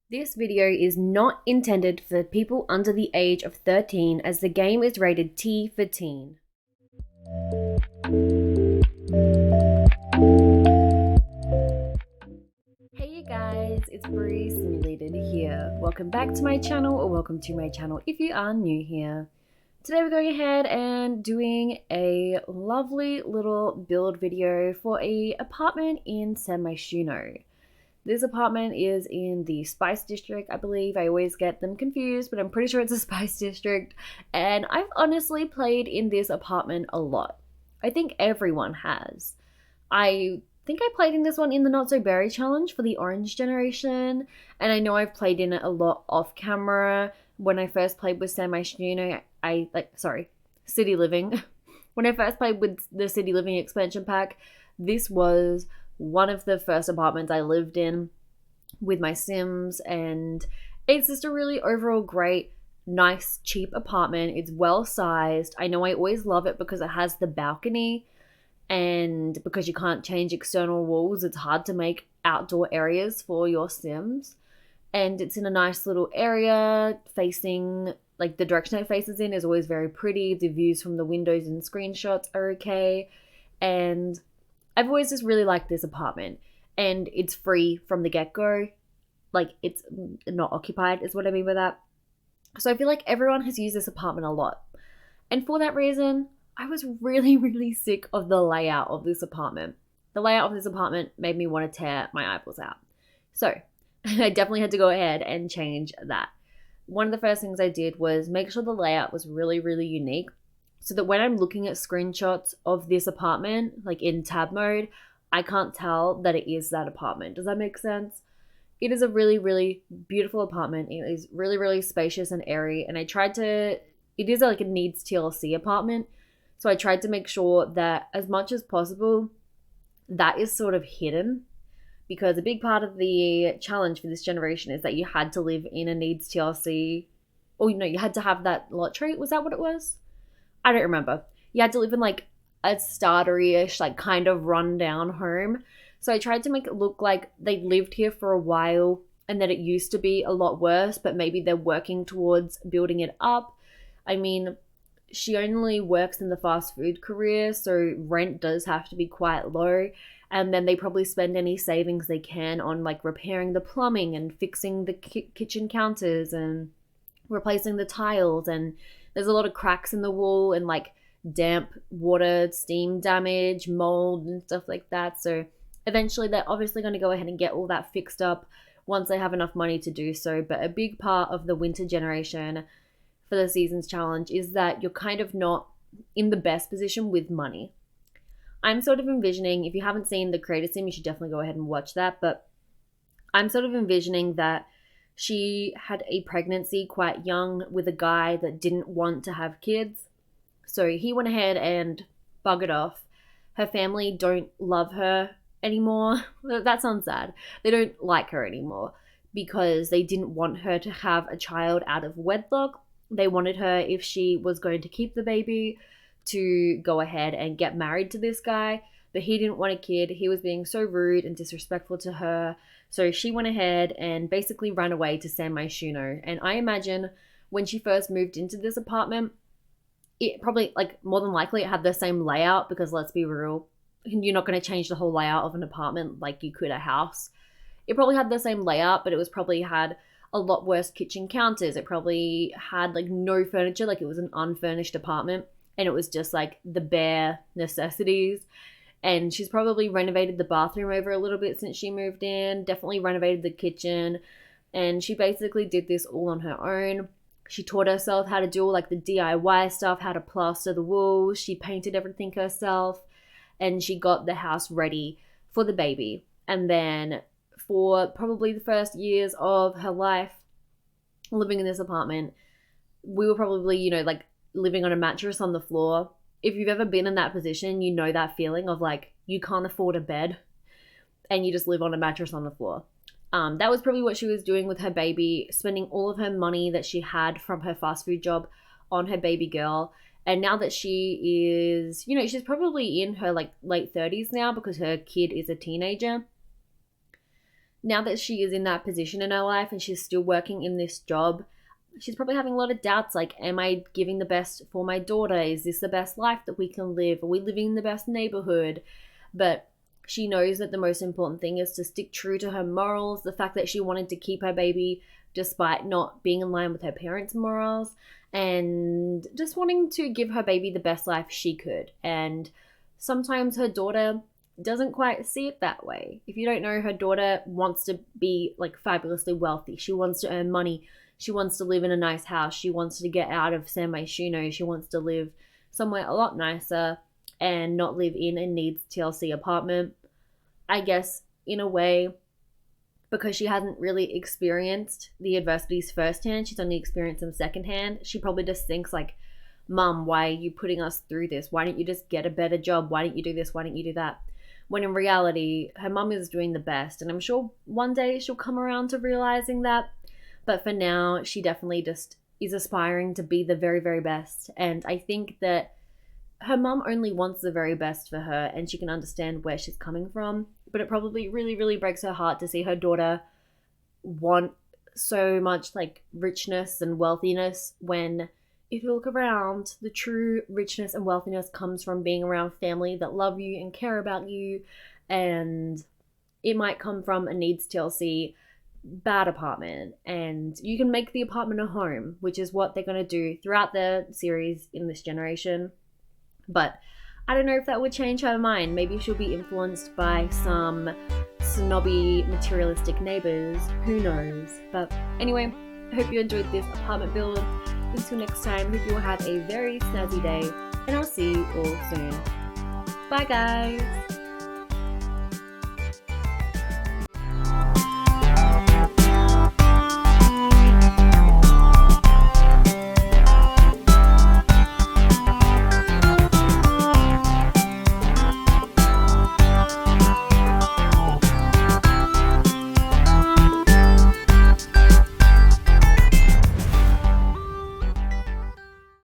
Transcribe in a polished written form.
This video is not intended for people under the age of 13 as the game is rated T for teen. Hey you guys, it's Bree Simulated here. Welcome back to my channel, or welcome to my channel if you are new here. Today we're going ahead and doing a lovely little build video for a apartment in San Myshuno. This apartment is in the Spice District, I believe. I always get them confused, but I'm pretty sure it's a Spice District. And I've honestly played in this apartment a lot. I think everyone has. I think I played in this one in the Not So Berry Challenge for the Orange Generation. And I know I've played in it a lot off camera. When I first played with San Myshuno, City Living. When I first played with the City Living expansion pack, this was one of the first apartments I lived in with my Sims, and it's just a really overall great, nice, cheap apartment. It's well sized. I know I always love it because it has the balcony, and because you can't change external walls, it's hard to make outdoor areas for your Sims. And it's in a nice little area facing, like, the direction it faces in is always very pretty. The views from the windows and screenshots are okay, and I've always just really liked this apartment, and it's free from the get-go. Like, it's not occupied is what I mean by that. So I feel like everyone has used this apartment a lot. And for that reason, I was really, really sick of the layout of this apartment. The layout of this apartment made me want to tear my eyeballs out. So I definitely had to go ahead and change that. One of the first things I did was make sure the layout was really, really unique, so that when I'm looking at screenshots of this apartment, like in tab mode, I can't tell that it is that apartment. Does that make sense? It is a really, really beautiful apartment. It is really, really spacious and airy. And it is like a needs TLC apartment. So I tried to make sure that as much as possible, that is sort of hidden. Because a big part of the challenge for this generation is that you had to live in a needs TLC. Or, you had to have that lottery. Was that what it was? I don't remember. You had to live in like a startery-ish, like kind of run-down home. So I tried to make it look like they lived here for a while and that it used to be a lot worse, but maybe they're working towards building it up. I mean, she only works in the fast food career, so rent does have to be quite low. And then they probably spend any savings they can on like repairing the plumbing and fixing the kitchen counters and replacing the tiles, and there's a lot of cracks in the wall and like damp water, steam damage, mold and stuff like that. So eventually they're obviously going to go ahead and get all that fixed up once they have enough money to do so. But a big part of the winter generation for the seasons challenge is that you're kind of not in the best position with money. I'm sort of envisioning, if you haven't seen the Creator Sim, you should definitely go ahead and watch that, but I'm sort of envisioning that she had a pregnancy quite young with a guy that didn't want to have kids. So he went ahead and buggered off. Her family don't love her anymore. That sounds sad. They don't like her anymore because they didn't want her to have a child out of wedlock. They wanted her, if she was going to keep the baby, to go ahead and get married to this guy. But he didn't want a kid. He was being so rude and disrespectful to her. So she went ahead and basically ran away to San Myshuno. And I imagine when she first moved into this apartment, it probably, like, more than likely it had the same layout, because let's be real, you're not going to change the whole layout of an apartment like you could a house. It probably had the same layout, but it was probably had a lot worse kitchen counters. It probably had like no furniture, like it was an unfurnished apartment, and it was just like the bare necessities. And she's probably renovated the bathroom over a little bit since she moved in, definitely renovated the kitchen. And she basically did this all on her own. She taught herself how to do all like the DIY stuff, how to plaster the walls. She painted everything herself, and she got the house ready for the baby. And then for probably the first years of her life living in this apartment, we were probably, like living on a mattress on the floor. If you've ever been in that position, you know that feeling of like you can't afford a bed and you just live on a mattress on the floor. That was probably what she was doing with her baby, spending all of her money that she had from her fast food job on her baby girl. And now that she is, she's probably in her like late 30s now because her kid is a teenager. now that she is in that position in her life and she's still working in this job, she's probably having a lot of doubts like, am I giving the best for my daughter? Is this the best life that we can live? Are we living in the best neighborhood? But she knows that the most important thing is to stick true to her morals, the fact that she wanted to keep her baby despite not being in line with her parents' morals, and just wanting to give her baby the best life she could. And sometimes her daughter doesn't quite see it that way. If you don't know, her daughter wants to be like fabulously wealthy. She wants to earn money. She wants to live in a nice house. She wants to get out of San Myshuno. She wants to live somewhere a lot nicer and not live in a needs TLC apartment. I guess in a way, because she hasn't really experienced the adversities firsthand, she's only experienced them secondhand. She probably just thinks like, Mum, why are you putting us through this? Why don't you just get a better job? Why don't you do this? Why don't you do that? When in reality, her mum is doing the best. And I'm sure one day she'll come around to realizing that. But for now, she definitely just is aspiring to be the very, very best. And I think that her mum only wants the very best for her, and she can understand where she's coming from. But it probably really, really breaks her heart to see her daughter want so much like richness and wealthiness, when if you look around, the true richness and wealthiness comes from being around family that love you and care about you. And it might come from a needs TLC bad apartment, and you can make the apartment a home, which is what they're going to do throughout the series in this generation. But I don't know if that would change her mind. Maybe she'll be influenced by some snobby, materialistic neighbors. Who knows? But anyway, I hope you enjoyed this apartment build. Until next time, hope you will have a very snazzy day, and I'll see you all soon. Bye guys!